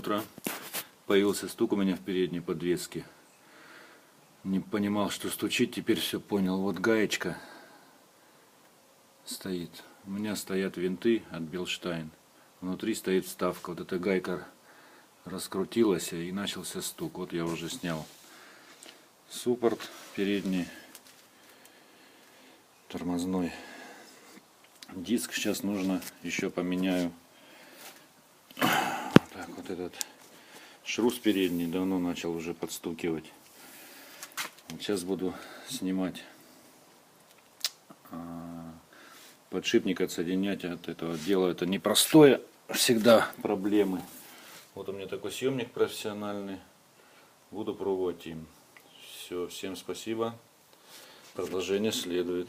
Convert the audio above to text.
утро. Появился стук у меня в передней подвеске. Не понимал, что стучит, теперь все понял. Вот гаечка стоит. У меня стоят винты от Билштайн. Внутри стоит вставка. Вот эта гайка раскрутилась и начался стук. Вот я уже снял суппорт передний, тормозной. Диск сейчас нужно еще поменяю. Так, вот этот шрус передний давно начал уже подстукивать. Вот сейчас буду снимать подшипник, отсоединять от этого дела. Это непростое, всегда проблемы. Вот у меня такой съемник профессиональный. Буду пробовать им. Все, всем спасибо. Продолжение следует.